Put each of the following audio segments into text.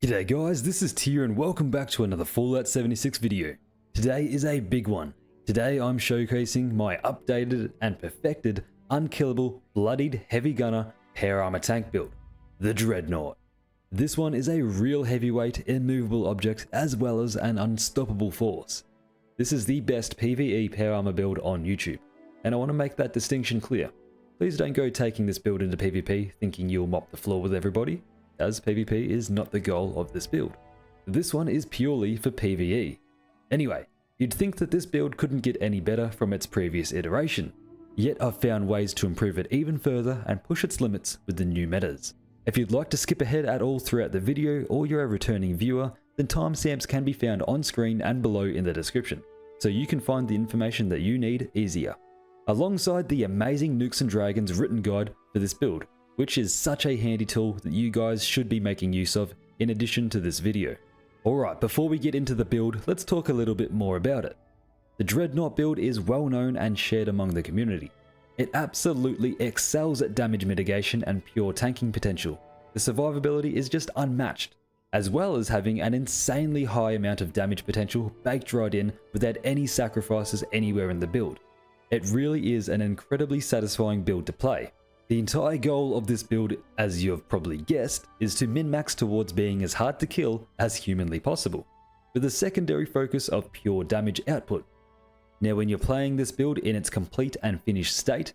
G'day guys, this is Tier and welcome back to another Fallout 76 video. Today is a big one. Today I'm showcasing my updated and perfected Unkillable Bloodied Heavy Gunner Power Armor Tank build, the Dreadnaught. This one is a real heavyweight, immovable object as well as an unstoppable force. This is the best PvE Power Armor build on YouTube, and I want to make that distinction clear. Please don't go taking this build into PvP thinking you'll mop the floor with everybody, as PvP is not the goal of this build. This one is purely for PvE. Anyway, you'd think that this build couldn't get any better from its previous iteration, yet I've found ways to improve it even further and push its limits with the new metas. If you'd like to skip ahead at all throughout the video or you're a returning viewer, then timestamps can be found on screen and below in the description, so you can find the information that you need easier. Alongside the amazing Nukes and Dragons written guide for this build, which is such a handy tool that you guys should be making use of in addition to this video. Alright, before we get into the build, let's talk a little bit more about it. The Dreadnaught build is well known and shared among the community. It absolutely excels at damage mitigation and pure tanking potential. The survivability is just unmatched, as well as having an insanely high amount of damage potential baked right in without any sacrifices anywhere in the build. It really is an incredibly satisfying build to play. The entire goal of this build, as you have probably guessed, is to min-max towards being as hard to kill as humanly possible, with a secondary focus of pure damage output. Now when you're playing this build in its complete and finished state,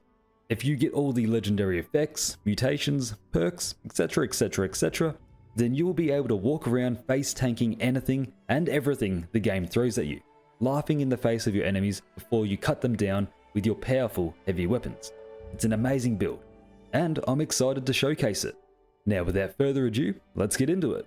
if you get all the legendary effects, mutations, perks, etc, then you will be able to walk around face tanking anything and everything the game throws at you, laughing in the face of your enemies before you cut them down with your powerful heavy weapons. It's an amazing build, and I'm excited to showcase it. Now without further ado, let's get into it.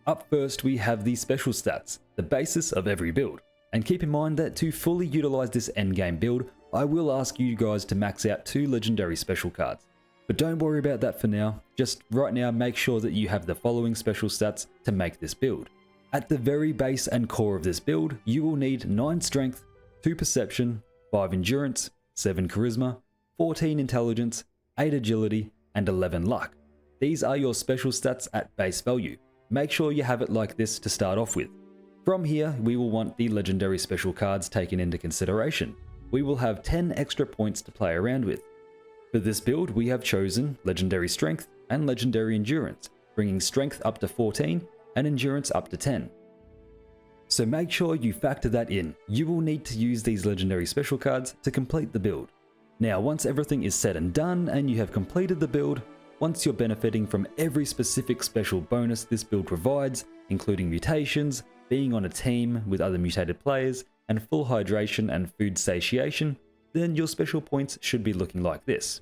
Up first we have the special stats, the basis of every build. And keep in mind that to fully utilize this endgame build, I will ask you guys to max out 2 legendary special cards. But don't worry about that for now, just right now make sure that you have the following special stats to make this build. At the very base and core of this build, you will need 9 strength, 2 perception, 5 endurance, 7 charisma, 14 intelligence, 8 agility, and 11 luck. These are your special stats at base value. Make sure you have it like this to start off with. From here, we will want the legendary special cards taken into consideration. We will have 10 extra points to play around with. For this build, we have chosen legendary strength and legendary endurance, bringing strength up to 14 and endurance up to 10. So make sure you factor that in. You will need to use these legendary special cards to complete the build. Now once everything is said and done and you have completed the build, once you're benefiting from every specific special bonus this build provides, including mutations, being on a team with other mutated players, and full hydration and food satiation, then your special points should be looking like this.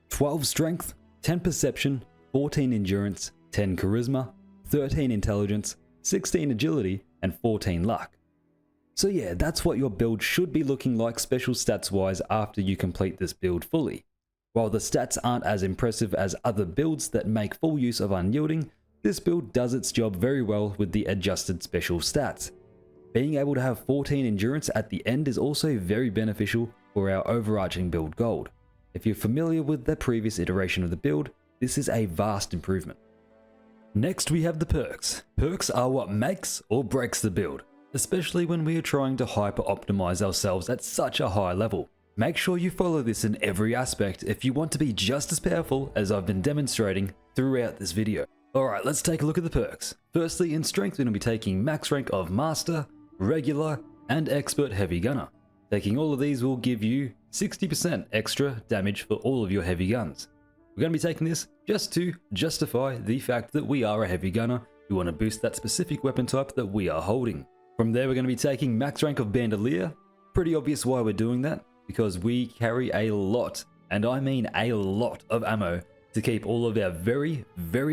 12 strength, 10 perception, 14 endurance, 10 charisma, 13 intelligence, 16 agility, and 14 luck. So yeah, that's what your build should be looking like special stats wise after you complete this build fully. While the stats aren't as impressive as other builds that make full use of unyielding, this build does its job very well with the adjusted special stats. Being able to have 14 endurance at the end is also very beneficial for our overarching build goal. If you're familiar with the previous iteration of the build, this is a vast improvement. Next we have the perks. Perks are what makes or breaks the build, especially when we are trying to hyper optimize ourselves at such a high level. Make sure you follow this in every aspect if you want to be just as powerful as I've been demonstrating throughout this video. Alright, let's take a look at the perks. Firstly, in strength we're going to be taking max rank of Master, Regular, and Expert Heavy Gunner. Taking all of these will give you 60% extra damage for all of your heavy guns. We're going to be taking this just to justify the fact that we are a heavy gunner. We want to boost that specific weapon type that we are holding. From there we're going to be taking max rank of Bandolier. Pretty obvious why we're doing that, because we carry a lot, and I mean a lot of ammo to keep all of our very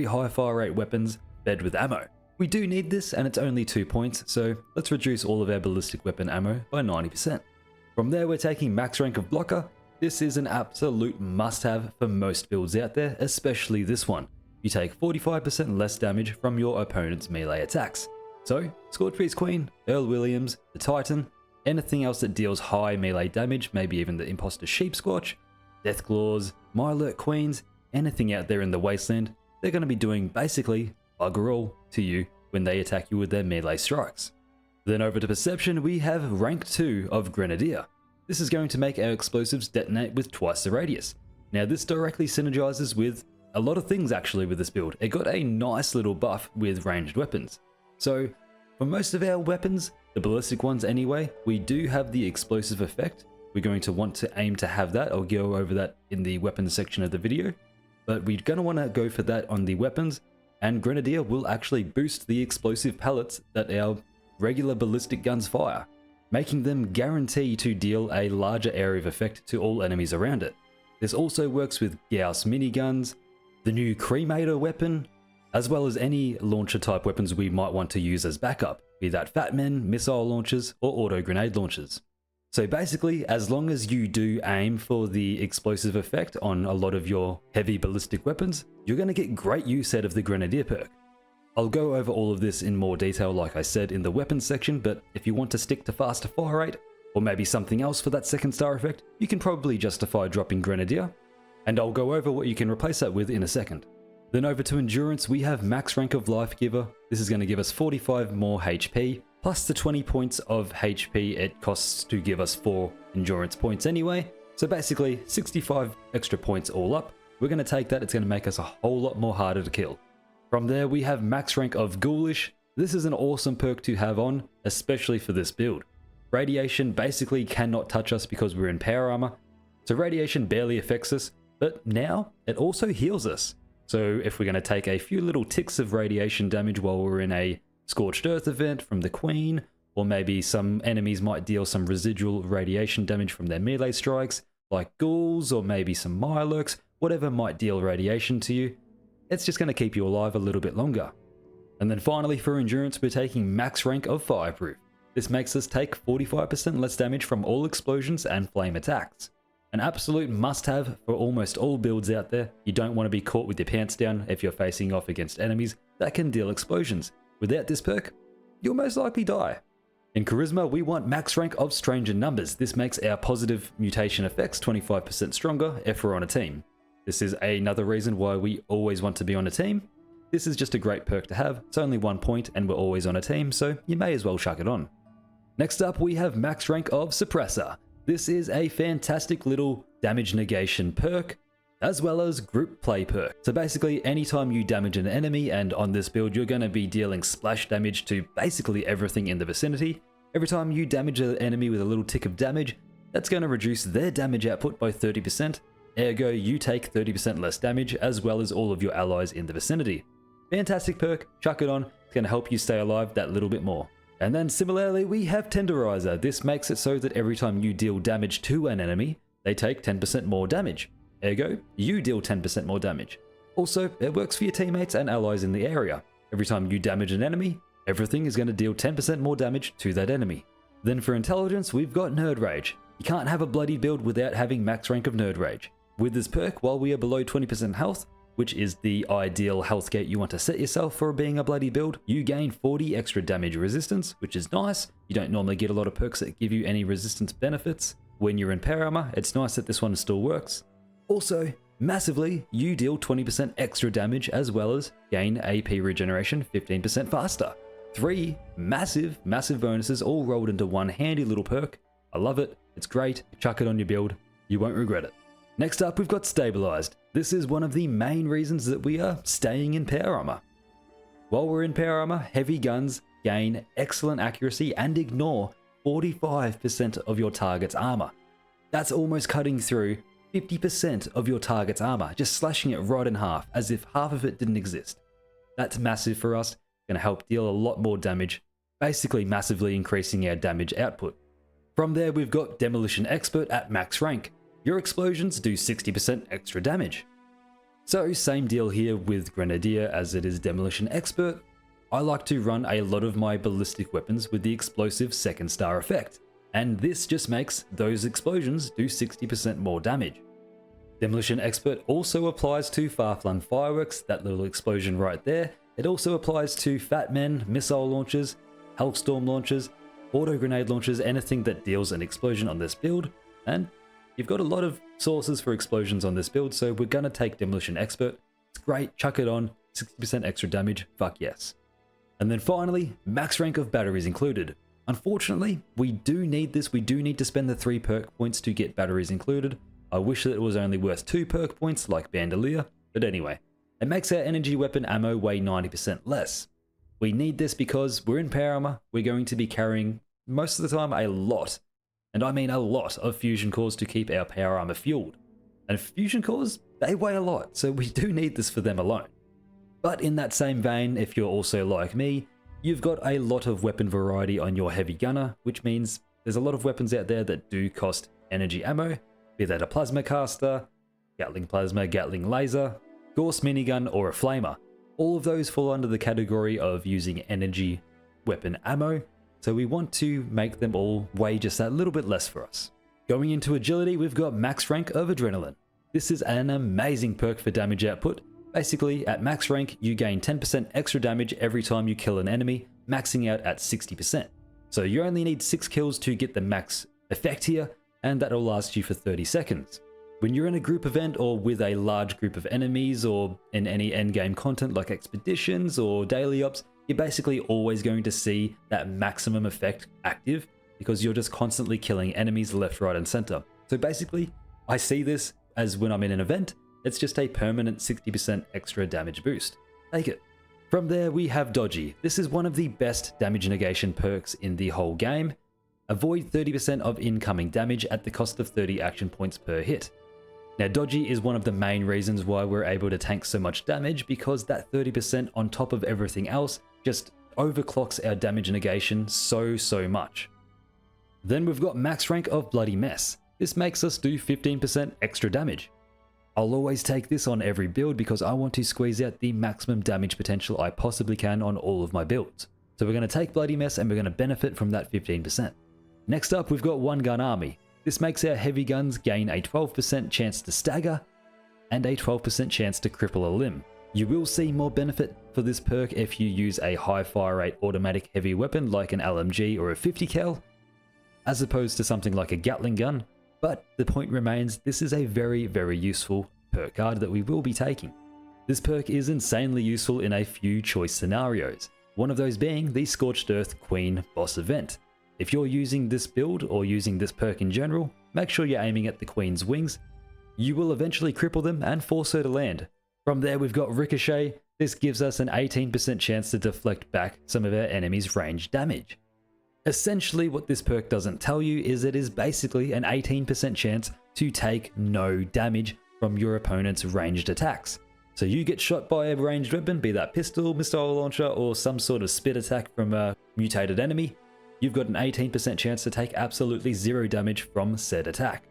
high fire rate weapons fed with ammo. We do need this and it's only 2 points, so let's reduce all of our ballistic weapon ammo by 90%. From there we're taking max rank of Blocker. This is an absolute must-have for most builds out there, especially this one. You take 45% less damage from your opponent's melee attacks. So, Scorchbeast Queen, Earl Williams, the Titan, anything else that deals high melee damage, maybe even the Imposter Sheep Squatch, Deathclaws, Mirelurk Queens, anything out there in the wasteland, they're going to be doing basically bugger all to you when they attack you with their melee strikes. Then over to Perception, we have rank 2 of Grenadier. This is going to make our explosives detonate with twice the radius. Now this directly synergizes with a lot of things actually with this build. It got a nice little buff with ranged weapons. So for most of our weapons, the ballistic ones anyway, we do have the explosive effect. We're going to want to aim to have that. I'll go over that in the weapons section of the video. But we're going to want to go for that on the weapons, and Grenadier will actually boost the explosive pellets that our regular ballistic guns fire, making them guarantee to deal a larger area of effect to all enemies around it. This also works with Gauss miniguns, the new Cremator weapon, as well as any launcher type weapons we might want to use as backup, be that Fat Men, missile launchers, or auto grenade launchers. So basically, as long as you do aim for the explosive effect on a lot of your heavy ballistic weapons, you're going to get great use out of the Grenadier perk. I'll go over all of this in more detail like I said in the weapons section, but if you want to stick to faster fire rate, or maybe something else for that second star effect, you can probably justify dropping Grenadier, and I'll go over what you can replace that with in a second. Then over to Endurance, we have max rank of Life Giver. This is going to give us 45 more HP, plus the 20 points of HP it costs to give us 4 endurance points anyway. So basically 65 extra points all up. We're going to take that, it's going to make us a whole lot more harder to kill. From there we have max rank of Ghoulish. This is an awesome perk to have on, especially for this build. Radiation basically cannot touch us because we're in power armor, so radiation barely affects us, but now it also heals us. So if we're going to take a few little ticks of radiation damage while we're in a Scorched Earth event from the Queen, or maybe some enemies might deal some residual radiation damage from their melee strikes, like ghouls or maybe some Mirelurks, whatever might deal radiation to you, it's just going to keep you alive a little bit longer. And then finally for Endurance, we're taking max rank of Fireproof. This makes us take 45% less damage from all explosions and flame attacks. An absolute must-have for almost all builds out there. You don't want to be caught with your pants down if you're facing off against enemies that can deal explosions. Without this perk, you'll most likely die. In Charisma, we want max rank of Stranger Numbers. This makes our positive mutation effects 25% stronger if we're on a team. This is another reason why we always want to be on a team. This is just a great perk to have. It's only 1 point and we're always on a team, so you may as well chuck it on. Next up, we have max rank of Suppressor. This is a fantastic little damage negation perk, as well as group play perk. So basically, anytime you damage an enemy, and on this build you're going to be dealing splash damage to basically everything in the vicinity, every time you damage an enemy with a little tick of damage, that's going to reduce their damage output by 30%, ergo you take 30% less damage, as well as all of your allies in the vicinity. Fantastic perk, chuck it on, it's going to help you stay alive that little bit more. And then similarly, we have Tenderizer. This makes it so that every time you deal damage to an enemy, they take 10% more damage. Ergo, you deal 10% more damage. Also, it works for your teammates and allies in the area. Every time you damage an enemy, everything is going to deal 10% more damage to that enemy. Then for Intelligence, we've got Nerd Rage. You can't have a Bloodied build without having max rank of Nerd Rage. With this perk, while we are below 20% health, which is the ideal health gate you want to set yourself for being a Bloody build, you gain 40 extra damage resistance, which is nice. You don't normally get a lot of perks that give you any resistance benefits. When you're in power armor, it's nice that this one still works. Also, massively, you deal 20% extra damage as well as gain AP regeneration 15% faster. 3 massive bonuses all rolled into one handy little perk. I love it, it's great, chuck it on your build, you won't regret it. Next up, we've got Stabilized. This is one of the main reasons that we are staying in power armor. While we're in power armor, heavy guns gain excellent accuracy and ignore 45% of your target's armor. That's almost cutting through 50% of your target's armor, just slashing it right in half, as if half of it didn't exist. That's massive for us, going to help deal a lot more damage, basically massively increasing our damage output. From there, we've got Demolition Expert at max rank. Your explosions do 60% extra damage. So same deal here with Grenadier as it is Demolition Expert. I like to run a lot of my ballistic weapons with the explosive 2nd star effect, and this just makes those explosions do 60% more damage. Demolition Expert also applies to Far-Flung Fireworks, that little explosion right there. It also applies to Fat Men, missile launchers, Hellstorm launchers, auto grenade launchers, anything that deals an explosion on this build, and you've got a lot of sources for explosions on this build, so we're going to take Demolition Expert. It's great, chuck it on, 60% extra damage, fuck yes. And then finally, max rank of batteries included. Unfortunately, we do need this. We do need to spend the 3 perk points to get batteries included. I wish that it was only worth 2 perk points like Bandolier, but anyway. It makes our energy weapon ammo weigh 90% less. We need this because we're in power armor, we're going to be carrying most of the time a lot, and I mean a lot, of fusion cores to keep our power armor fueled. And fusion cores, they weigh a lot, so we do need this for them alone. But in that same vein, if you're also like me, you've got a lot of weapon variety on your heavy gunner, which means there's a lot of weapons out there that do cost energy ammo, be that a plasma caster, Gatling plasma, Gatling laser, Gauss minigun, or a flamer. All of those fall under the category of using energy weapon ammo, so we want to make them all weigh just that little bit less for us. Going into agility, we've got max rank of adrenaline. This is an amazing perk for damage output. Basically, at max rank, you gain 10% extra damage every time you kill an enemy, maxing out at 60%. So you only need 6 kills to get the max effect here, and that'll last you for 30 seconds. When you're in a group event or with a large group of enemies or in any endgame content like expeditions or daily ops, you're basically always going to see that maximum effect active because you're just constantly killing enemies left, right, and center. So basically, I see this as when I'm in an event, it's just a permanent 60% extra damage boost. Take it. From there, we have Dodgy. This is one of the best damage negation perks in the whole game. Avoid 30% of incoming damage at the cost of 30 action points per hit. Now, Dodgy is one of the main reasons why we're able to tank so much damage, because that 30% on top of everything else just overclocks our damage negation so much. Then we've got max rank of Bloody Mess. This makes us do 15% extra damage. I'll always take this on every build because I want to squeeze out the maximum damage potential I possibly can on all of my builds. So we're going to take Bloody Mess and we're going to benefit from that 15%. Next up, we've got One Gun Army. This makes our heavy guns gain a 12% chance to stagger and a 12% chance to cripple a limb. You will see more benefit for this perk if you use a high fire rate automatic heavy weapon like an LMG or a 50 cal, as opposed to something like a Gatling gun, but the point remains this is a very useful perk card that we will be taking. This perk is insanely useful in a few choice scenarios, one of those being the Scorched Earth Queen boss event. If you're using this build or using this perk in general, make sure you're aiming at the Queen's wings. You will eventually cripple them and force her to land. From there, we've got Ricochet. This gives us an 18% chance to deflect back some of our enemy's range damage. Essentially, what this perk doesn't tell you is it is basically an 18% chance to take no damage from your opponent's ranged attacks. So you get shot by a ranged weapon, be that pistol, missile launcher, or some sort of spit attack from a mutated enemy, you've got an 18% chance to take absolutely 0 damage from said attack.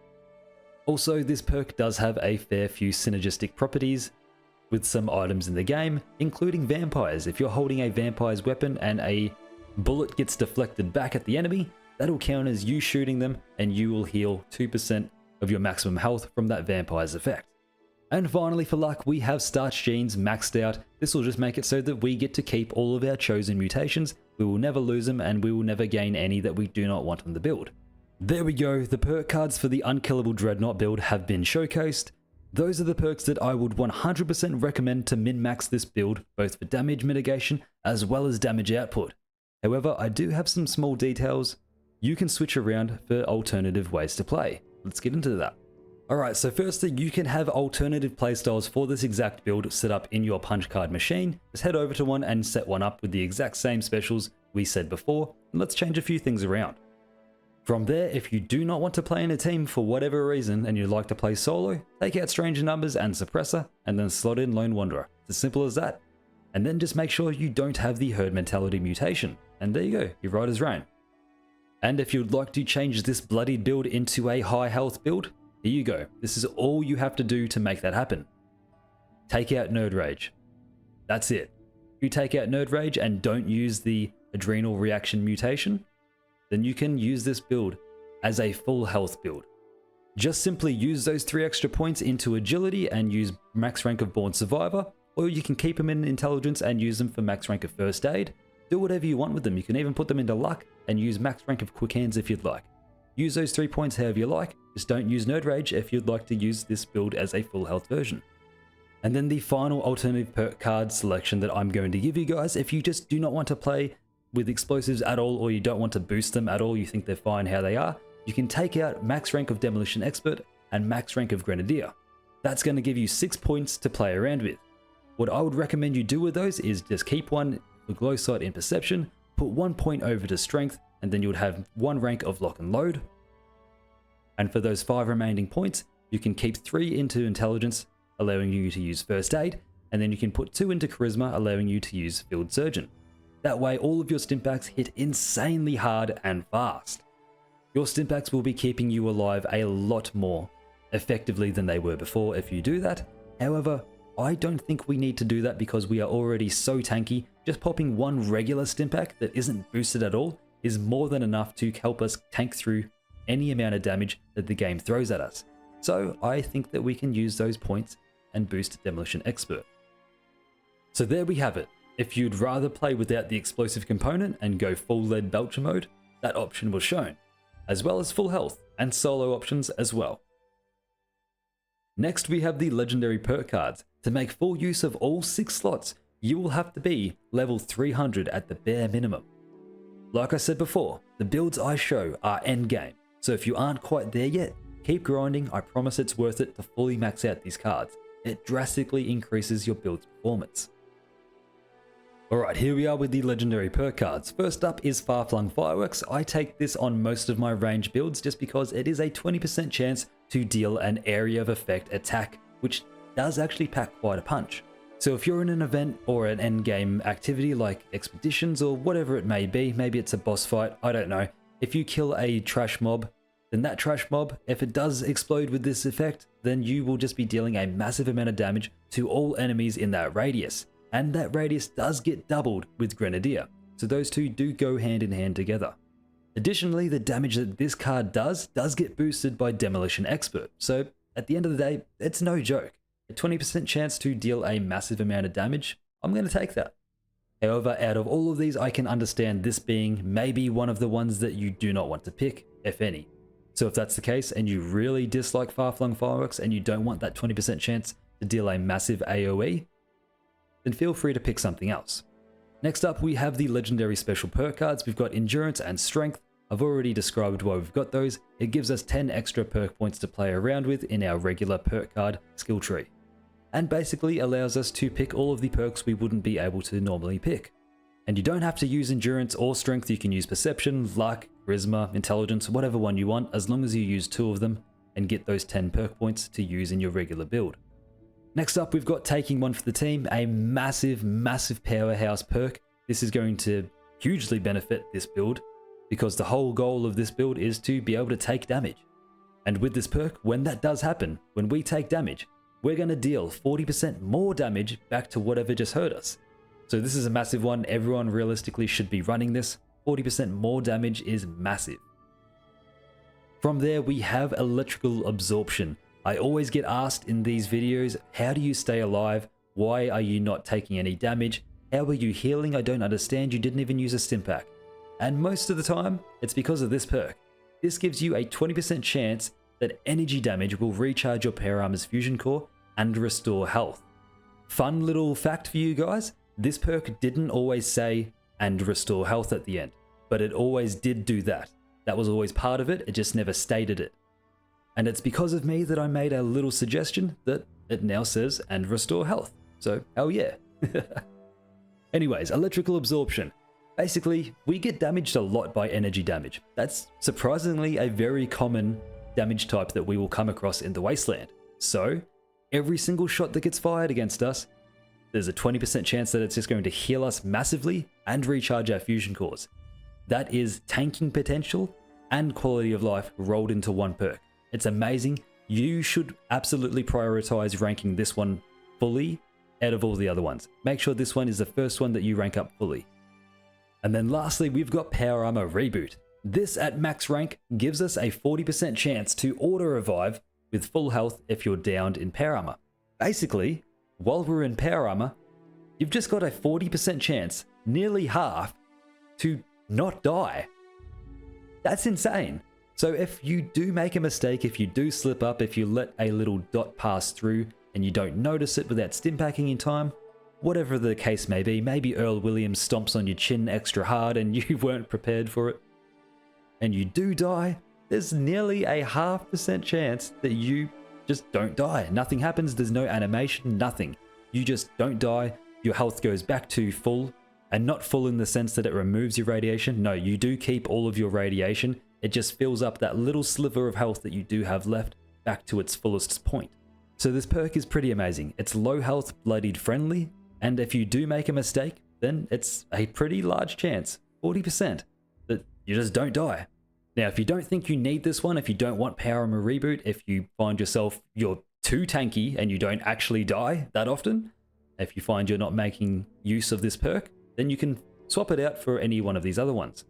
Also, this perk does have a fair few synergistic properties with some items in the game, including vampires. If you're holding a vampire's weapon and a bullet gets deflected back at the enemy, that'll count as you shooting them and you will heal 2% of your maximum health from that vampire's effect. And finally, for luck, we have Starch Genes maxed out. This will just make it so that we get to keep all of our chosen mutations. We will never lose them and we will never gain any that we do not want on the build. There we go, the perk cards for the Unkillable Dreadnaught build have been showcased. Those are the perks that I would 100% recommend to min-max this build, both for damage mitigation as well as damage output. However, I do have some small details you can switch around for alternative ways to play. Let's get into that. Alright, so firstly, you can have alternative playstyles for this exact build set up in your punch card machine. Just head over to one and set one up with the exact same specials we said before, and let's change a few things around. From there, if you do not want to play in a team for whatever reason and you'd like to play solo, take out Stranger Numbers and Suppressor, and then slot in Lone Wanderer. It's as simple as that. And then just make sure you don't have the herd mentality mutation. And there you go, you're right as rain. And if you'd like to change this Bloodied build into a high health build, here you go. This is all you have to do to make that happen. Take out Nerd Rage. That's it. If you take out Nerd Rage and don't use the Adrenal Reaction mutation, then you can use this build as a full health build. Just simply use those 3 extra points into agility and use max rank of Born Survivor, or you can keep them in intelligence and use them for max rank of first aid. Do whatever you want with them. You can even put them into luck and use max rank of quick hands if you'd like. Use those 3 points however you like, just don't use Nerd Rage if you'd like to use this build as a full health version. And then the final alternative perk card selection that I'm going to give you guys, if you just do not want to play with explosives at all, or you don't want to boost them at all, you think they're fine how they are, you can take out max rank of Demolition Expert and max rank of Grenadier. That's going to give you 6 points to play around with. What I would recommend you do with those is just keep one for Glow Sight in Perception, put 1 point over to Strength, and then you would have 1 rank of Lock and Load. And for those 5 remaining points, you can keep 3 into Intelligence, allowing you to use First Aid, and then you can put 2 into Charisma, allowing you to use Field Surgeon. That way all of your Stimpaks hit insanely hard and fast. Your Stimpaks will be keeping you alive a lot more effectively than they were before if you do that. However, I don't think we need to do that because we are already so tanky. Just popping 1 regular Stimpak that isn't boosted at all is more than enough to help us tank through any amount of damage that the game throws at us. So I think that we can use those points and boost Demolition Expert. So there we have it. If you'd rather play without the explosive component and go full lead belcher mode, that option was shown, as well as full health and solo options as well. Next we have the legendary perk cards. To make full use of all 6 slots, you will have to be level 300 at the bare minimum. Like I said before, the builds I show are endgame, so if you aren't quite there yet, keep grinding. I promise it's worth it to fully max out these cards. It drastically increases your build's performance. Alright, here we are with the legendary perk cards. First up is Far-Flung Fireworks. I take this on most of my range builds just because it is a 20% chance to deal an area of effect attack, which does actually pack quite a punch. So if you're in an event or an endgame activity like expeditions or whatever it may be, maybe it's a boss fight, I don't know. If you kill a trash mob, then that trash mob, if it does explode with this effect, then you will just be dealing a massive amount of damage to all enemies in that radius. And that radius does get doubled with Grenadier, so those two do go hand in hand together. Additionally, the damage that this card does get boosted by Demolition Expert, so at the end of the day, it's no joke. A 20% chance to deal a massive amount of damage, I'm going to take that. However, out of all of these, I can understand this being maybe one of the ones that you do not want to pick, if any. So if that's the case and you really dislike Far-Flung Fireworks and you don't want that 20% chance to deal a massive AoE, then feel free to pick something else. Next up, we have the legendary special perk cards. We've got Endurance and Strength. I've already described why we've got those. It gives us 10 extra perk points to play around with in our regular perk card skill tree, and basically allows us to pick all of the perks we wouldn't be able to normally pick. And you don't have to use Endurance or Strength. You can use Perception, Luck, Charisma, Intelligence, whatever one you want, as long as you use 2 of them and get those 10 perk points to use in your regular build. Next up, we've got Taking One for the Team, a massive powerhouse perk. This is going to hugely benefit this build because the whole goal of this build is to be able to take damage. And with this perk, when that does happen, when we take damage, we're going to deal 40% more damage back to whatever just hurt us. So this is a massive one. Everyone realistically should be running this. 40% more damage is massive. From there, we have Electrical Absorption. I always get asked in these videos, how do you stay alive? Why are you not taking any damage? How are you healing? I don't understand. You didn't even use a Stimpak. And most of the time, it's because of this perk. This gives you a 20% chance that energy damage will recharge your Power Armor's Fusion Core and restore health. Fun little fact for you guys, this perk didn't always say and restore health at the end, but it always did do that. That was always part of it, it just never stated it. And it's because of me that I made a little suggestion that it now says and restore health. So hell yeah. Anyways, Electrical Absorption. Basically, we get damaged a lot by energy damage. That's surprisingly a very common damage type that we will come across in the Wasteland. So every single shot that gets fired against us, there's a 20% chance that it's just going to heal us massively and recharge our fusion cores. That is tanking potential and quality of life rolled into one perk. It's amazing. You should absolutely prioritize ranking this one fully out of all the other ones. Make sure this one is the first one that you rank up fully. And then lastly, we've got Power Armor Reboot. This at max rank gives us a 40% chance to auto-revive with full health if you're downed in Power Armor. Basically, while we're in Power Armor, you've just got a 40% chance, nearly half, to not die. That's insane. So if you do make a mistake, if you do slip up, if you let a little dot pass through and you don't notice it without stim packing in time, whatever the case may be, maybe Earl Williams stomps on your chin extra hard and you weren't prepared for it, and you do die, there's nearly a 0.5% chance that you just don't die. Nothing happens, there's no animation, nothing. You just don't die, your health goes back to full, and not full in the sense that it removes your radiation. No, you do keep all of your radiation, it just fills up that little sliver of health that you do have left back to its fullest point. So this perk is pretty amazing. It's low health, bloodied friendly, and if you do make a mistake, then it's a pretty large chance, 40%, that you just don't die. Now, if you don't think you need this one, if you don't want Power Armor Reboot, if you find yourself you're too tanky and you don't actually die that often, if you find you're not making use of this perk, then you can swap it out for any one of these other ones.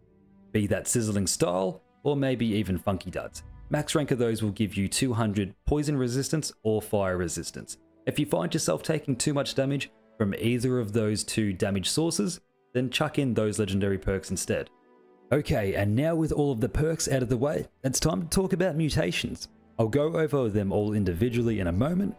Be that Sizzling Style, or maybe even Funky Duds. Max rank of those will give you 200 poison resistance or fire resistance. If you find yourself taking too much damage from either of those two damage sources, then chuck in those legendary perks instead. Okay, and now with all of the perks out of the way, it's time to talk about mutations. I'll go over them all individually in a moment,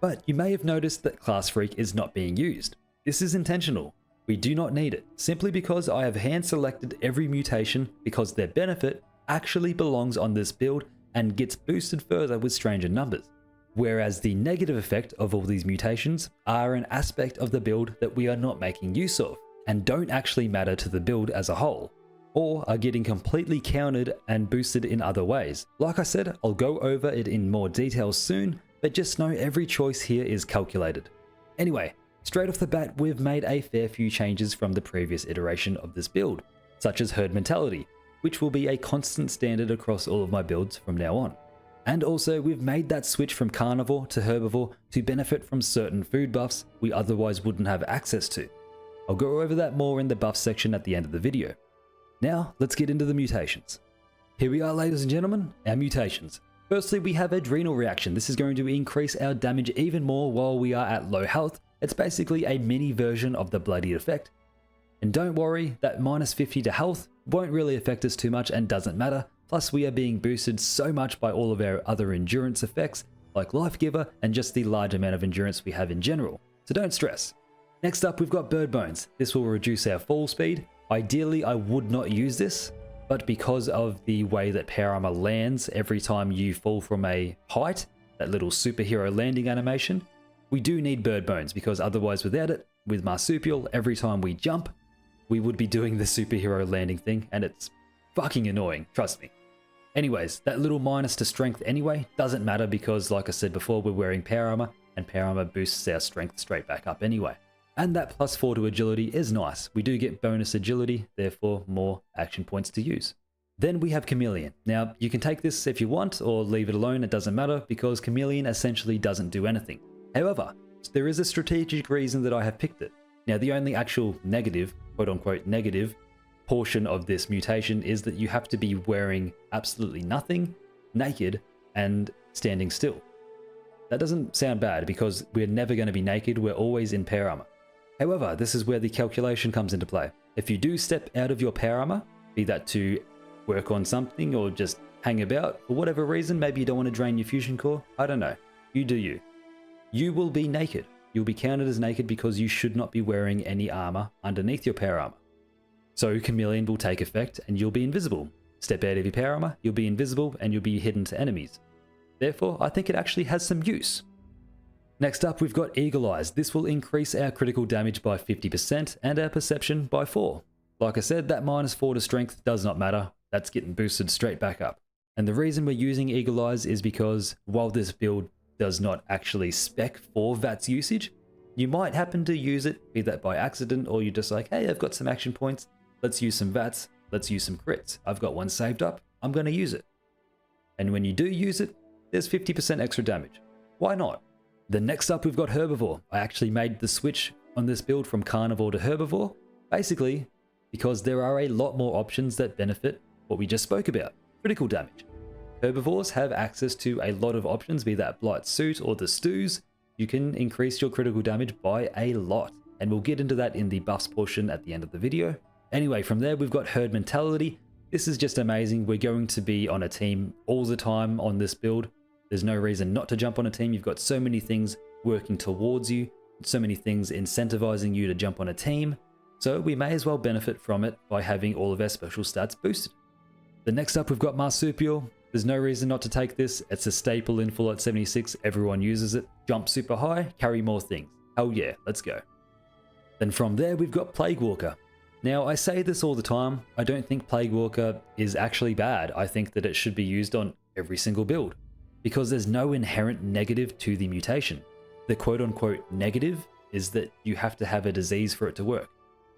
but you may have noticed that Class Freak is not being used. This is intentional. We do not need it, simply because I have hand selected every mutation because their benefit actually belongs on this build and gets boosted further with stranger numbers. Whereas the negative effect of all these mutations are an aspect of the build that we are not making use of, and don't actually matter to the build as a whole, or are getting completely countered and boosted in other ways. Like I said, I'll go over it in more detail soon, but just know every choice here is calculated. Anyway, straight off the bat, we've made a fair few changes from the previous iteration of this build, such as herd mentality, which will be a constant standard across all of my builds from now on. And also, we've made that switch from carnivore to herbivore to benefit from certain food buffs we otherwise wouldn't have access to. I'll go over that more in the buff section at the end of the video. Now, let's get into the mutations. Here we are, ladies and gentlemen, our mutations. Firstly, we have Adrenal Reaction. This is going to increase our damage even more while we are at low health. It's basically a mini version of the Bloodied effect. And don't worry, that minus 50 to health won't really affect us too much and doesn't matter. Plus, we are being boosted so much by all of our other endurance effects, like Life Giver and just the large amount of endurance we have in general. So don't stress. Next up, we've got Bird Bones. This will reduce our fall speed. Ideally, I would not use this, but because of the way that Power Armor lands every time you fall from a height, that little superhero landing animation, we do need Bird Bones, because otherwise without it, with Marsupial, every time we jump, we would be doing the superhero landing thing, and it's fucking annoying, trust me. Anyways, that little minus to strength anyway doesn't matter because, like I said before, we're wearing Power Armor, and Power Armor boosts our strength straight back up anyway. And that +4 to agility is nice. We do get bonus agility, therefore more action points to use. Then we have Chameleon. Now, you can take this if you want or leave it alone, it doesn't matter, because Chameleon essentially doesn't do anything. However, there is a strategic reason that I have picked it. Now, the only actual negative, quote-unquote negative, portion of this mutation is that you have to be wearing absolutely nothing, naked, and standing still. That doesn't sound bad because we're never going to be naked, we're always in Power Armor. However, this is where the calculation comes into play. If you do step out of your Power Armor, be that to work on something or just hang about, for whatever reason, maybe you don't want to drain your fusion core, I don't know, you do you. You will be naked. You'll be counted as naked because you should not be wearing any armor underneath your Power Armor. So Chameleon will take effect and you'll be invisible. Step out of your Power Armor, you'll be invisible and you'll be hidden to enemies. Therefore, I think it actually has some use. Next up, we've got Eagle Eyes. This will increase our critical damage by 50% and our perception by 4. Like I said, that -4 to strength does not matter. That's getting boosted straight back up. And the reason we're using Eagle Eyes is because while this build does not actually spec for VATS usage, you might happen to use it, be that by accident or you're just like, hey, I've got some action points, let's use some VATS, let's use some crits. I've got one saved up, I'm going to use it. And when you do use it, there's 50% extra damage. Why not? Then next up, we've got Herbivore. I actually made the switch on this build from Carnivore to Herbivore, basically because there are a lot more options that benefit what we just spoke about, critical damage. Herbivores have access to a lot of options, be that Blight Suit or the Stews. You can increase your critical damage by a lot, and we'll get into that in the buffs portion at the end of the video. Anyway, from there we've got Herd Mentality. This is just amazing. We're going to be on a team all the time on this build. There's no reason not to jump on a team. You've got so many things working towards you, so many things incentivizing you to jump on a team, so we may as well benefit from it by having all of our special stats boosted. The next up we've got Marsupial. There's no reason not to take this, it's a staple in Fallout 76, everyone uses it. Jump super high, carry more things. Hell yeah, let's go. Then from there we've got Plague Walker. Now I say this all the time, I don't think Plague Walker is actually bad, I think that it should be used on every single build, because there's no inherent negative to the mutation. The quote-unquote negative is that you have to have a disease for it to work,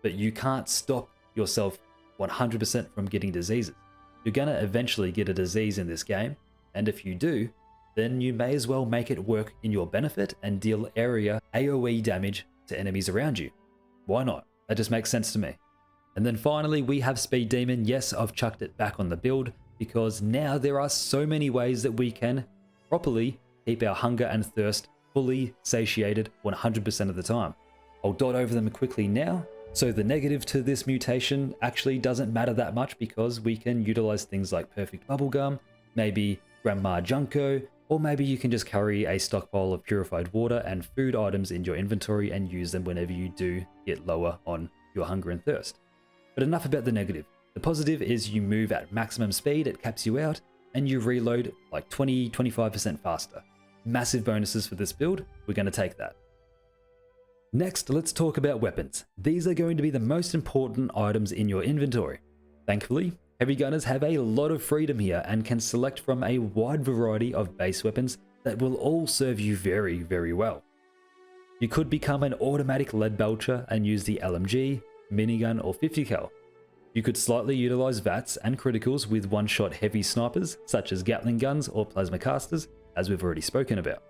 but you can't stop yourself 100% from getting diseases. You're gonna eventually get a disease in this game, and if you do, then you may as well make it work in your benefit and deal area AoE damage to enemies around you. Why not? That just makes sense to me. And then finally we have Speed Demon. Yes, I've chucked it back on the build because now there are so many ways that we can properly keep our hunger and thirst fully satiated 100% of the time. I'll dot over them quickly now. So the negative to this mutation actually doesn't matter that much because we can utilize things like Perfect Bubblegum, maybe Grandma Junko, or maybe you can just carry a stockpile of purified water and food items in your inventory and use them whenever you do get lower on your hunger and thirst. But enough about the negative. The positive is you move at maximum speed, it caps you out, and you reload like 20-25% faster. Massive bonuses for this build, we're going to take that. Next, let's talk about weapons. These are going to be the most important items in your inventory. Thankfully, heavy gunners have a lot of freedom here and can select from a wide variety of base weapons that will all serve you very, very well. You could become an automatic lead belcher and use the LMG, minigun or 50 cal. You could slightly utilize VATs and criticals with one-shot heavy snipers such as Gatling guns or plasma casters, as we've already spoken about.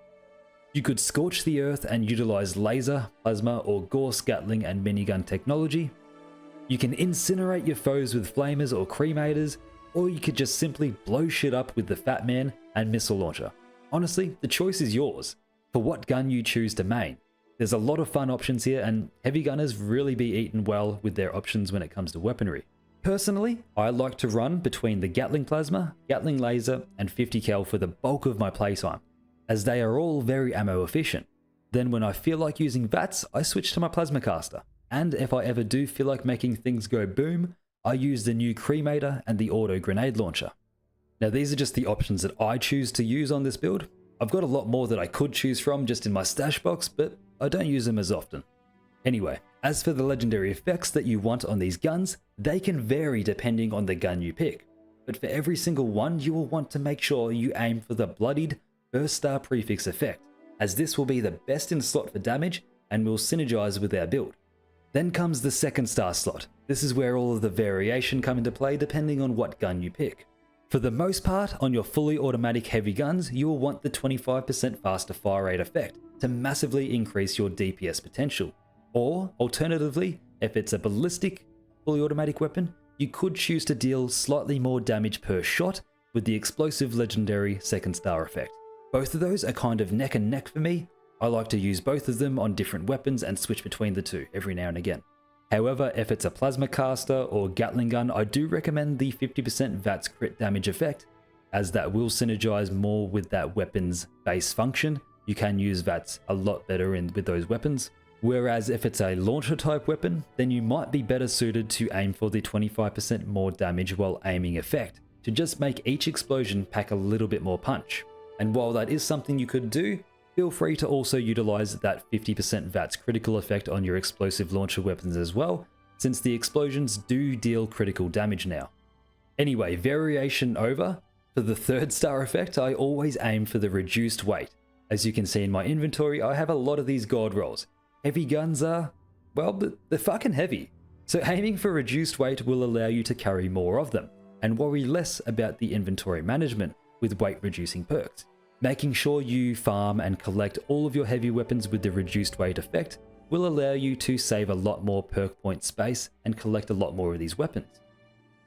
You could scorch the earth and utilize laser, plasma or Gauss Gatling and minigun technology. You can incinerate your foes with flamers or cremators, or you could just simply blow shit up with the Fat Man and missile launcher. Honestly, the choice is yours for what gun you choose to main. There's a lot of fun options here and heavy gunners really be eaten well with their options when it comes to weaponry. Personally, I like to run between the Gatling plasma, Gatling laser and 50 cal for the bulk of my playtime, as they are all very ammo efficient. Then when I feel like using VATs, I switch to my plasma caster. And if I ever do feel like making things go boom, I use the new cremator and the auto grenade launcher. Now these are just the options that I choose to use on this build. I've got a lot more that I could choose from just in my stash box, but I don't use them as often. Anyway, as for the legendary effects that you want on these guns, they can vary depending on the gun you pick. But for every single one, you will want to make sure you aim for the Bloodied first star prefix effect, as this will be the best in slot for damage and will synergize with our build. Then comes the second star slot. This is where all of the variation come into play depending on what gun you pick. For the most part, on your fully automatic heavy guns, you will want the 25% faster fire rate effect to massively increase your DPS potential. Or, alternatively, if it's a ballistic fully automatic weapon, you could choose to deal slightly more damage per shot with the explosive legendary second star effect. Both of those are kind of neck and neck for me. I like to use both of them on different weapons and switch between the two every now and again. However, if it's a plasma caster or Gatling gun, I do recommend the 50% VATS crit damage effect, as that will synergize more with that weapon's base function. You can use VATS a lot better with those weapons. Whereas if it's a launcher type weapon, then you might be better suited to aim for the 25% more damage while aiming effect, to just make each explosion pack a little bit more punch. And while that is something you could do, feel free to also utilize that 50% VATS critical effect on your explosive launcher weapons as well, since the explosions do deal critical damage now. Anyway, variation over. For the third star effect, I always aim for the reduced weight. As you can see in my inventory, I have a lot of these god rolls. Heavy guns are, well, they're fucking heavy. So aiming for reduced weight will allow you to carry more of them, and worry less about the inventory management with weight reducing perks. Making sure you farm and collect all of your heavy weapons with the reduced weight effect will allow you to save a lot more perk point space and collect a lot more of these weapons.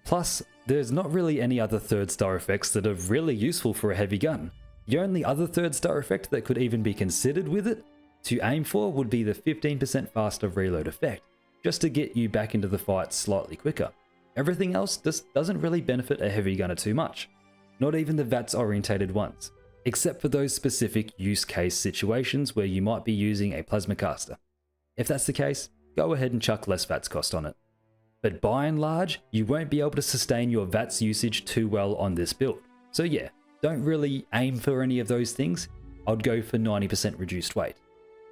Plus, there's not really any other third star effects that are really useful for a heavy gun. The only other third star effect that could even be considered with it to aim for would be the 15% faster reload effect, just to get you back into the fight slightly quicker. Everything else just doesn't really benefit a heavy gunner too much, not even the VATS orientated ones. except for those specific use case situations where you might be using a plasma caster. If that's the case, go ahead and chuck less VATS cost on it. But by and large, you won't be able to sustain your VATS usage too well on this build. So yeah, don't really aim for any of those things. I'd go for 90% reduced weight.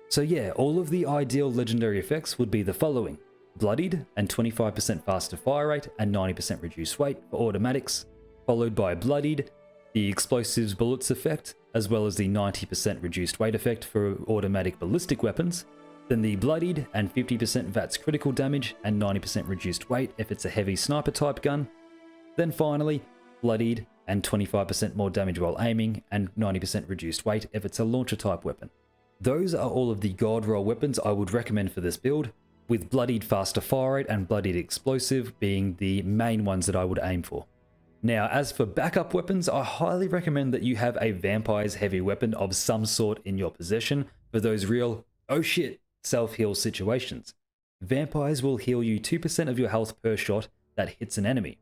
So yeah, all of the ideal legendary effects would be the following: Bloodied and 25% faster fire rate and 90% reduced weight for automatics, followed by Bloodied, the explosives bullets effect, as well as the 90% reduced weight effect for automatic ballistic weapons, then the Bloodied and 50% VATS critical damage and 90% reduced weight if it's a heavy sniper type gun, then finally Bloodied and 25% more damage while aiming and 90% reduced weight if it's a launcher type weapon. Those are all of the god roll weapons I would recommend for this build, with Bloodied faster fire rate and Bloodied explosive being the main ones that I would aim for. Now, as for backup weapons, I highly recommend that you have a vampire's heavy weapon of some sort in your possession for those real, oh shit, self-heal situations. Vampires will heal you 2% of your health per shot that hits an enemy.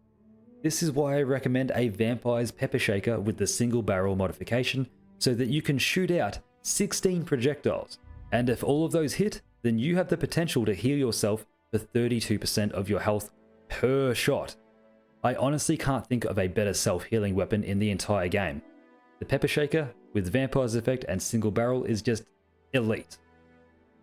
This is why I recommend a vampire's pepper shaker with the single barrel modification, so that you can shoot out 16 projectiles, and if all of those hit, then you have the potential to heal yourself for 32% of your health per shot. I honestly can't think of a better self-healing weapon in the entire game. The pepper shaker with vampire's effect and single barrel is just elite,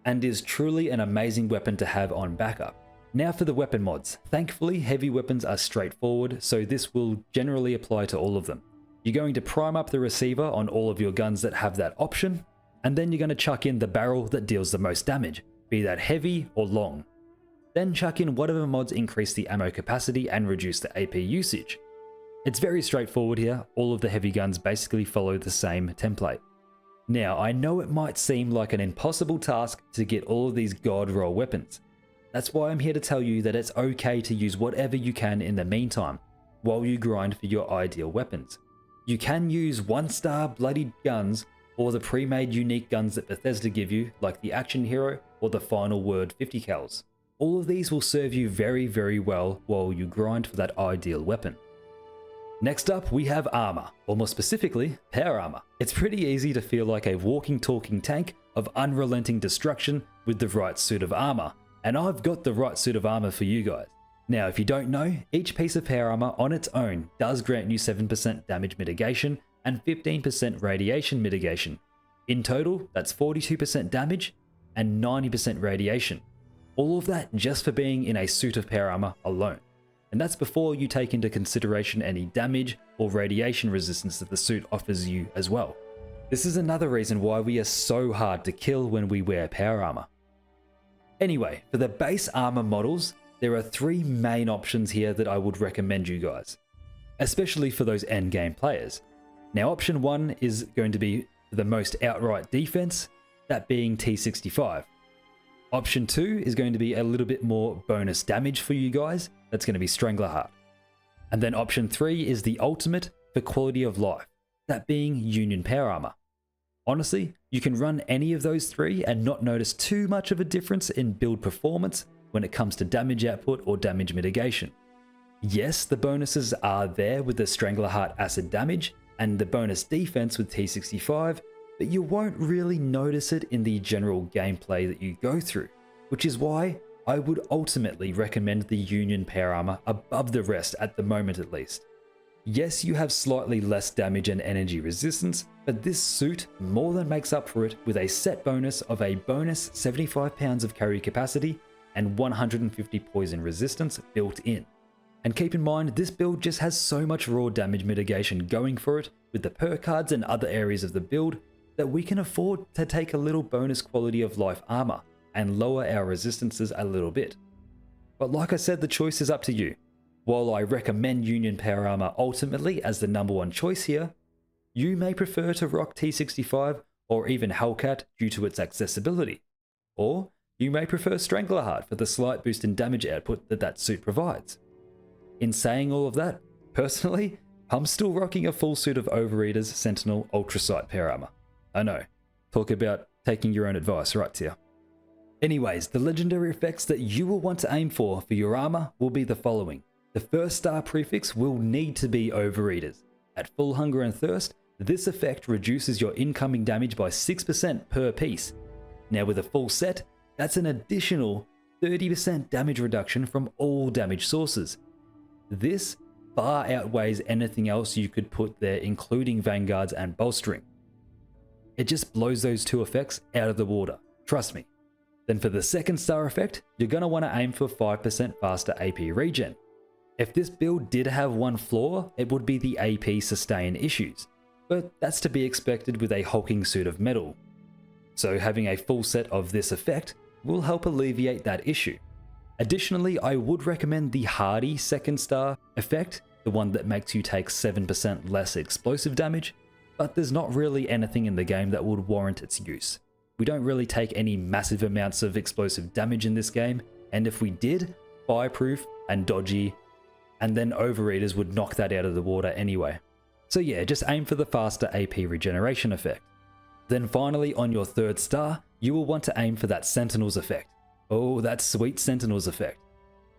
and is truly an amazing weapon to have on backup. Now for the weapon mods. Thankfully, heavy weapons are straightforward, so this will generally apply to all of them. You're going to prime up the receiver on all of your guns that have that option, and then you're going to chuck in the barrel that deals the most damage, be that heavy or long. Then chuck in whatever mods increase the ammo capacity and reduce the AP usage. It's very straightforward here, all of the heavy guns basically follow the same template. Now, I know it might seem like an impossible task to get all of these god roll weapons. That's why I'm here to tell you that it's okay to use whatever you can in the meantime, while you grind for your ideal weapons. You can use 1-star bloodied guns, or the pre-made unique guns that Bethesda give you, like the Action Hero or the Final Word 50 cals. All of these will serve you very, very well while you grind for that ideal weapon. Next up, we have armor, or more specifically, power armor. It's pretty easy to feel like a walking, talking tank of unrelenting destruction with the right suit of armor, and I've got the right suit of armor for you guys. Now, if you don't know, each piece of power armor on its own does grant you 7% damage mitigation and 15% radiation mitigation. In total, that's 42% damage and 90% radiation. All of that just for being in a suit of power armor alone. And that's before you take into consideration any damage or radiation resistance that the suit offers you as well. This is another reason why we are so hard to kill when we wear power armor. Anyway, for the base armor models, there are 3 main options here that I would recommend you guys, especially for those endgame players. Now, option 1 is going to be the most outright defense, that being T65. Option 2 is going to be a little bit more bonus damage for you guys, that's going to be Strangleheart. And then option 3 is the ultimate for quality of life, that being Union Power Armor. Honestly, you can run any of those 3 and not notice too much of a difference in build performance when it comes to damage output or damage mitigation. Yes, the bonuses are there with the Strangleheart acid damage and the bonus defense with T65, but you won't really notice it in the general gameplay that you go through, which is why I would ultimately recommend the Union Power Armor above the rest at the moment at least. Yes, you have slightly less damage and energy resistance, but this suit more than makes up for it with a set bonus of a bonus 75 pounds of carry capacity and 150 poison resistance built in. And keep in mind, this build just has so much raw damage mitigation going for it with the perk cards and other areas of the build that we can afford to take a little bonus quality of life armor and lower our resistances a little bit. But like I said, the choice is up to you. While I recommend Union Power Armor ultimately as the #1 choice here, you may prefer to rock T65 or even Hellcat due to its accessibility. Or you may prefer Strangleheart for the slight boost in damage output that suit provides. In saying all of that, personally, I'm still rocking a full suit of Overeater's Sentinel Ultrasight Power Armor. I know, talk about taking your own advice right here. Anyways, the legendary effects that you will want to aim for your armor will be the following. The first star prefix will need to be Overeaters. At full hunger and thirst, This effect reduces your incoming damage by 6% per piece. Now with a full set, that's an additional 30% damage reduction from all damage sources. This far outweighs anything else you could put there, including Vanguards and Bolstering. It just blows those two effects out of the water, trust me. Then for the second star effect, you're going to want to aim for 5% faster AP regen. If this build did have one flaw, it would be the AP sustain issues, but that's to be expected with a hulking suit of metal. So having a full set of this effect will help alleviate that issue. Additionally, I would recommend the hardy second star effect, the one that makes you take 7% less explosive damage, but there's not really anything in the game that would warrant its use. We don't really take any massive amounts of explosive damage in this game, and if we did, fireproof and dodgy, and then overeaters would knock that out of the water anyway. So yeah, just aim for the faster AP regeneration effect. Then finally, on your third star, you will want to aim for that Sentinels effect. Oh, that sweet Sentinels effect.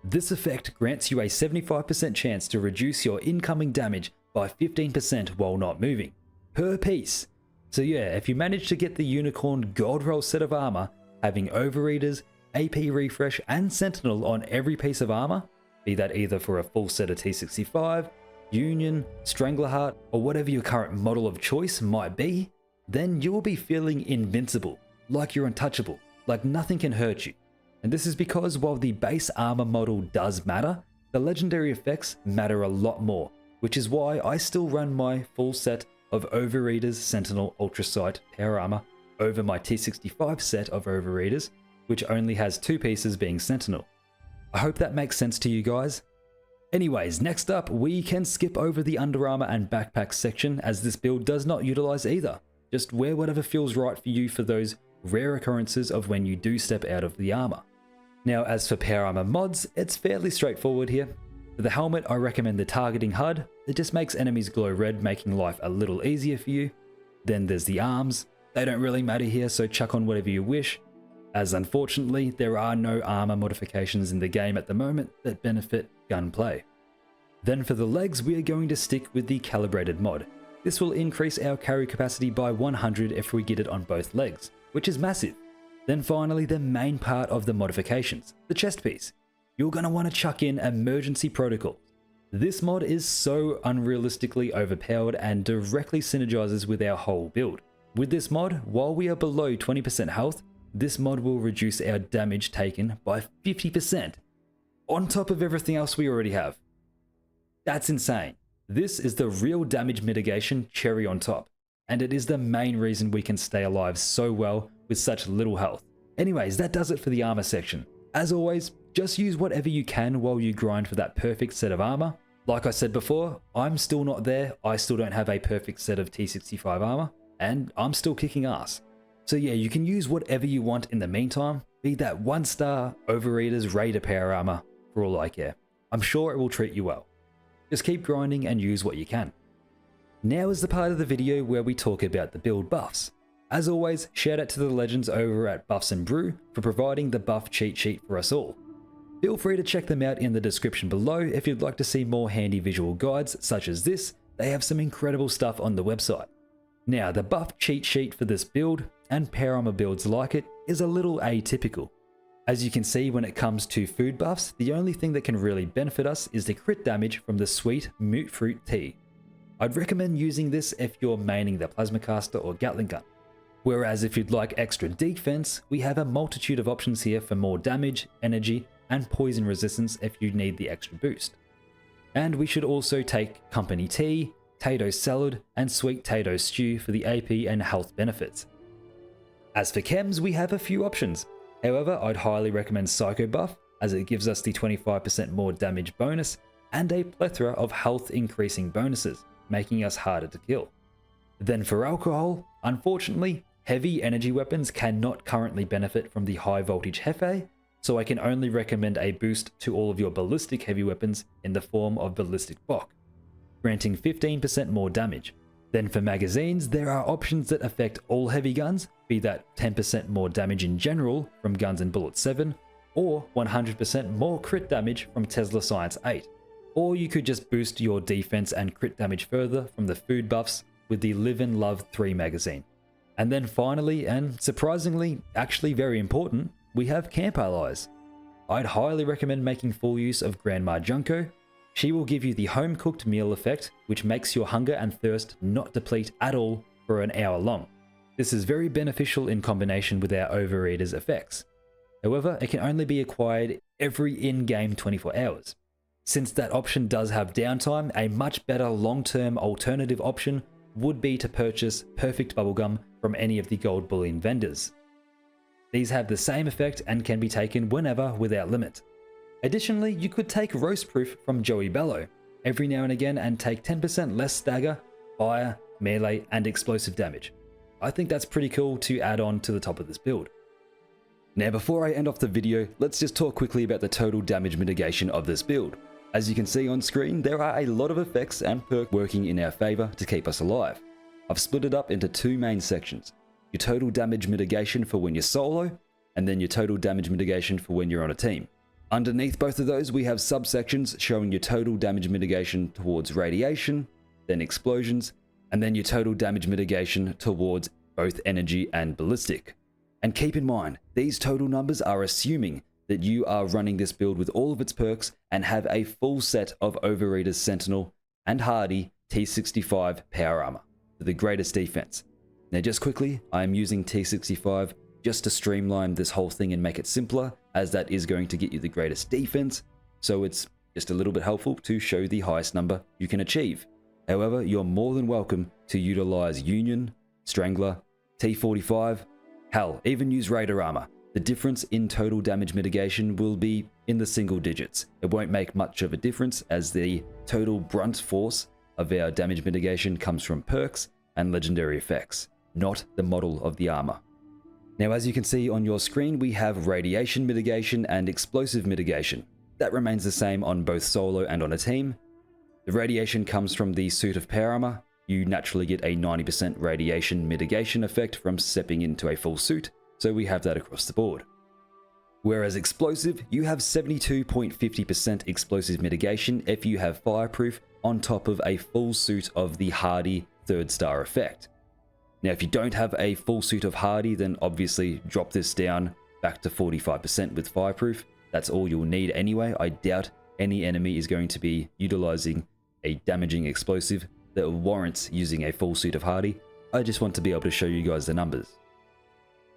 This effect grants you a 75% chance to reduce your incoming damage by 15% while not moving, per piece. So yeah, if you manage to get the Unicorn Gold Roll set of armor, having Overeaters, AP Refresh and Sentinel on every piece of armor, be that either for a full set of T65, Union, Strangleheart, or whatever your current model of choice might be, then you will be feeling invincible, like you're untouchable, like nothing can hurt you. And this is because while the base armor model does matter, the legendary effects matter a lot more, which is why I still run my full set of Overeaters, Sentinel, Ultra Sight, Power Armor over my T65 set of Overeaters, which only has 2 pieces being Sentinel. I hope that makes sense to you guys. Anyways, next up, we can skip over the Under Armor and Backpack section, as this build does not utilize either. Just wear whatever feels right for you for those rare occurrences of when you do step out of the armor. Now as for Power Armor mods, it's fairly straightforward here. For the helmet, I recommend the targeting HUD. It just makes enemies glow red, making life a little easier for you. Then there's the arms. They don't really matter here, so chuck on whatever you wish, as unfortunately there are no armor modifications in the game at the moment that benefit gunplay. Then for the legs, we are going to stick with the calibrated mod. This will increase our carry capacity by 100 if we get it on both legs, which is massive. Then finally, the main part of the modifications, the chest piece. You're going to want to chuck in Emergency Protocol. This mod is so unrealistically overpowered and directly synergizes with our whole build. With this mod, while we are below 20% health, this mod will reduce our damage taken by 50%, on top of everything else we already have. That's insane. This is the real damage mitigation cherry on top, and it is the main reason we can stay alive so well with such little health. Anyways, that does it for the armor section. As always, just use whatever you can while you grind for that perfect set of armor. Like I said before, I'm still not there. I still don't have a perfect set of T65 armor, and I'm still kicking ass. So yeah, you can use whatever you want in the meantime, be that 1-star Overeaters Raider Power Armor for all I care. I'm sure it will treat you well. Just keep grinding and use what you can. Now is the part of the video where we talk about the build buffs. As always, shout out to the legends over at Buffs N Brew for providing the buff cheat sheet for us all. Feel free to check them out in the description below if you'd like to see more handy visual guides such as this. They have some incredible stuff on the website. Now, the buff cheat sheet for this build, and Power Armor builds like it, is a little atypical. As you can see, when it comes to food buffs, the only thing that can really benefit us is the crit damage from the sweet Mute Fruit Tea. I'd recommend using this if you're maining the Plasma Caster or Gatling Gun. Whereas if you'd like extra defense, we have a multitude of options here for more damage, energy, and poison resistance if you need the extra boost. And we should also take Company Tea, Tato Salad, and Sweet Tato Stew for the AP and health benefits. As for chems, we have a few options. However, I'd highly recommend Psycho Buff, as it gives us the 25% more damage bonus and a plethora of health increasing bonuses, making us harder to kill. Then for alcohol, unfortunately, heavy energy weapons cannot currently benefit from the high voltage Hefe, so I can only recommend a boost to all of your ballistic heavy weapons in the form of Ballistic Bock, granting 15% more damage. Then for magazines, there are options that affect all heavy guns, be that 10% more damage in general from Guns and Bullets 7, or 100% more crit damage from Tesla Science 8. Or you could just boost your defense and crit damage further from the food buffs, with the Live and Love 3 magazine. And then finally, and surprisingly, actually very important, we have camp allies. I'd highly recommend making full use of Grandma Junko. She will give you the home cooked meal effect, which makes your hunger and thirst not deplete at all for an hour long. This is very beneficial in combination with our Overeaters effects. However, it can only be acquired every in-game 24 hours. Since that option does have downtime, a much better long-term alternative option would be to purchase Perfect Bubblegum from any of the gold bullion vendors. These have the same effect and can be taken whenever without limit. Additionally, you could take Roast Proof from Joey Bello every now and again and take 10% less stagger, fire, melee, and explosive damage. I think that's pretty cool to add on to the top of this build. Now before I end off the video, let's just talk quickly about the total damage mitigation of this build. As you can see on screen, there are a lot of effects and perks working in our favour to keep us alive. I've split it up into two main sections. Your total damage mitigation for when you're solo, and then your total damage mitigation for when you're on a team. Underneath both of those, we have subsections showing your total damage mitigation towards radiation, then explosions, and then your total damage mitigation towards both energy and ballistic. And keep in mind, these total numbers are assuming that you are running this build with all of its perks and have a full set of Overeaters Sentinel and Hardy T65 power armor for the greatest defense. Now just quickly, I am using T65 just to streamline this whole thing and make it simpler, as that is going to get you the greatest defense, so it's just a little bit helpful to show the highest number you can achieve. However, you're more than welcome to utilize Union, Strangler, T45, hell, even use Raider armor. The difference in total damage mitigation will be in the single digits. It won't make much of a difference, as the total brunt force of our damage mitigation comes from perks and legendary effects, not the model of the armor. Now as you can see on your screen, we have radiation mitigation and explosive mitigation. That remains the same on both solo and on a team. The radiation comes from the suit of power armor. You naturally get a 90% radiation mitigation effect from stepping into a full suit, so we have that across the board. Whereas explosive, you have 72.50% explosive mitigation if you have fireproof on top of a full suit of the Hardy 3rd star effect. Now if you don't have a full suit of Hardy, then obviously drop this down back to 45% with fireproof. That's all you'll need anyway. I doubt any enemy is going to be utilizing a damaging explosive that warrants using a full suit of Hardy. I just want to be able to show you guys the numbers.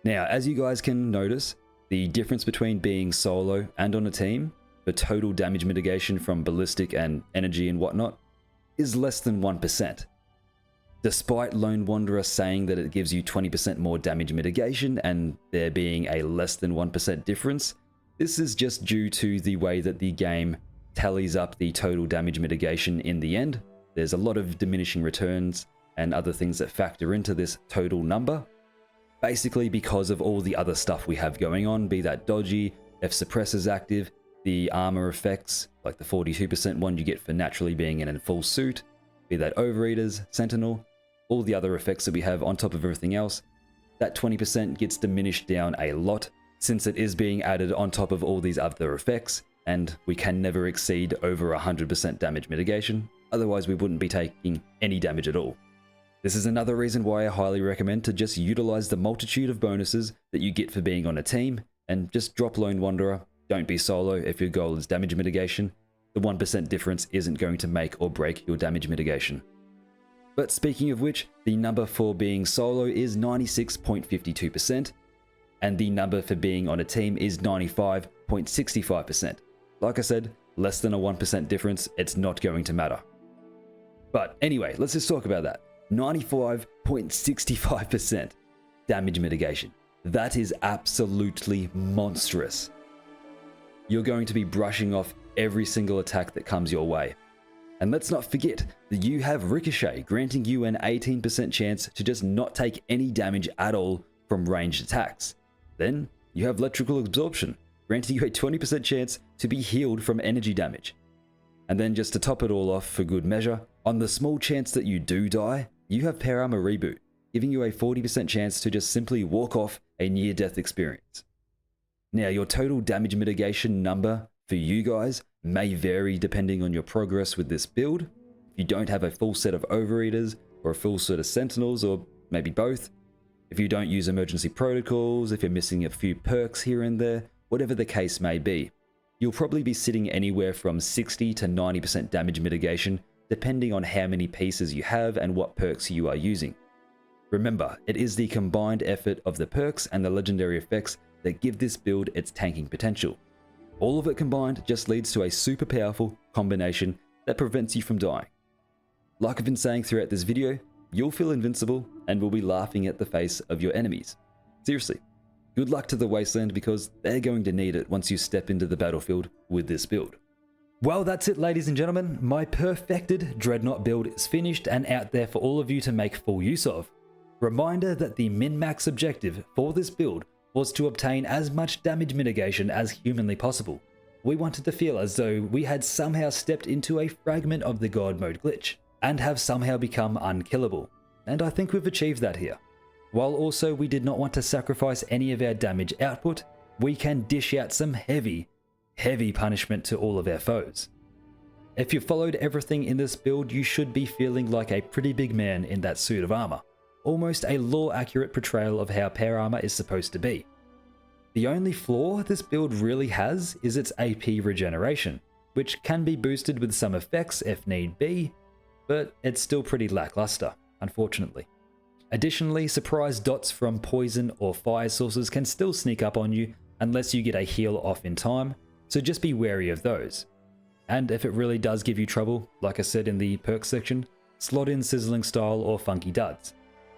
Now, as you guys can notice, the difference between being solo and on a team for total damage mitigation from ballistic and energy and whatnot is less than 1%. Despite Lone Wanderer saying that it gives you 20% more damage mitigation and there being a less than 1% difference, this is just due to the way that the game tallies up the total damage mitigation in the end. There's a lot of diminishing returns and other things that factor into this total number. Basically because of all the other stuff we have going on, be that dodgy, if suppressor's active, the armor effects, like the 42% one you get for naturally being in a full suit, be that Overeaters, Sentinel, all the other effects that we have on top of everything else, that 20% gets diminished down a lot since it is being added on top of all these other effects, and we can never exceed over 100% damage mitigation, otherwise we wouldn't be taking any damage at all. This is another reason why I highly recommend to just utilize the multitude of bonuses that you get for being on a team, and just drop Lone Wanderer. Don't be solo if your goal is damage mitigation. The 1% difference isn't going to make or break your damage mitigation. But speaking of which, the number for being solo is 96.52%, and the number for being on a team is 95.65%. Like I said, less than a 1% difference, it's not going to matter. But anyway, let's just talk about that. 95.65% damage mitigation. That is absolutely monstrous. You're going to be brushing off every single attack that comes your way. And let's not forget that you have Ricochet, granting you an 18% chance to just not take any damage at all from ranged attacks. Then you have Electrical Absorption, granting you a 20% chance to be healed from energy damage. And then just to top it all off for good measure, on the small chance that you do die, you have Power Armor Reboot, giving you a 40% chance to just simply walk off a near-death experience. Now, your total damage mitigation number for you guys may vary depending on your progress with this build. If you don't have a full set of Overeaters, or a full set of sentinels, or maybe both. If you don't use emergency protocols, if you're missing a few perks here and there, whatever the case may be, you'll probably be sitting anywhere from 60 to 90% damage mitigation, depending on how many pieces you have and what perks you are using. Remember, it is the combined effort of the perks and the legendary effects that give this build its tanking potential. All of it combined just leads to a super powerful combination that prevents you from dying. Like I've been saying throughout this video, you'll feel invincible and will be laughing at the face of your enemies. Seriously, good luck to the Wasteland because they're going to need it once you step into the battlefield with this build. Well, that's it, ladies and gentlemen. My perfected Dreadnaught build is finished and out there for all of you to make full use of. Reminder that the min-max objective for this build was to obtain as much damage mitigation as humanly possible. We wanted to feel as though we had somehow stepped into a fragment of the God mode glitch, and have somehow become unkillable, and I think we've achieved that here. While also we did not want to sacrifice any of our damage output, we can dish out some heavy punishment to all of our foes. If you followed everything in this build, you should be feeling like a pretty big man in that suit of armor. Almost a lore-accurate portrayal of how power armor is supposed to be. The only flaw this build really has is its AP regeneration, which can be boosted with some effects if need be, but it's still pretty lackluster, unfortunately. Additionally, surprise dots from poison or fire sources can still sneak up on you unless you get a heal off in time, so just be wary of those. And if it really does give you trouble, like I said in the perks section, slot in sizzling style or funky duds,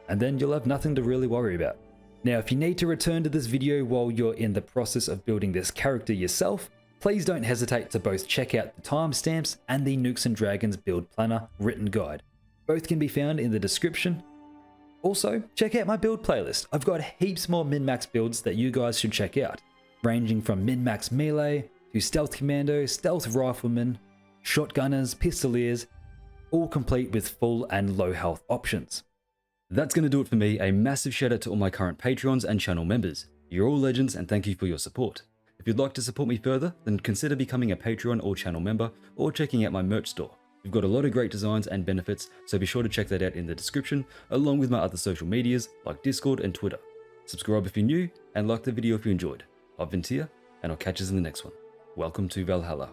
and then you'll have nothing to really worry about. Now, if you need to return to this video while you're in the process of building this character yourself, please don't hesitate to both check out the timestamps and the Nukes and Dragons build planner written guide. Both can be found in the description. Also, check out my build playlist. I've got heaps more min-max builds that you guys should check out, ranging from min-max melee to stealth commando, stealth rifleman, shotgunners, pistoliers, all complete with full and low health options. That's going to do it for me. A massive shout out to all my current Patreons and channel members. You're all legends and thank you for your support. If you'd like to support me further, then consider becoming a Patreon or channel member or checking out my merch store. We've got a lot of great designs and benefits, so be sure to check that out in the description, along with my other social medias like Discord and Twitter. Subscribe if you're new, and like the video if you enjoyed. I've been Tia, and I'll catch you in the next one. Welcome to Valhalla.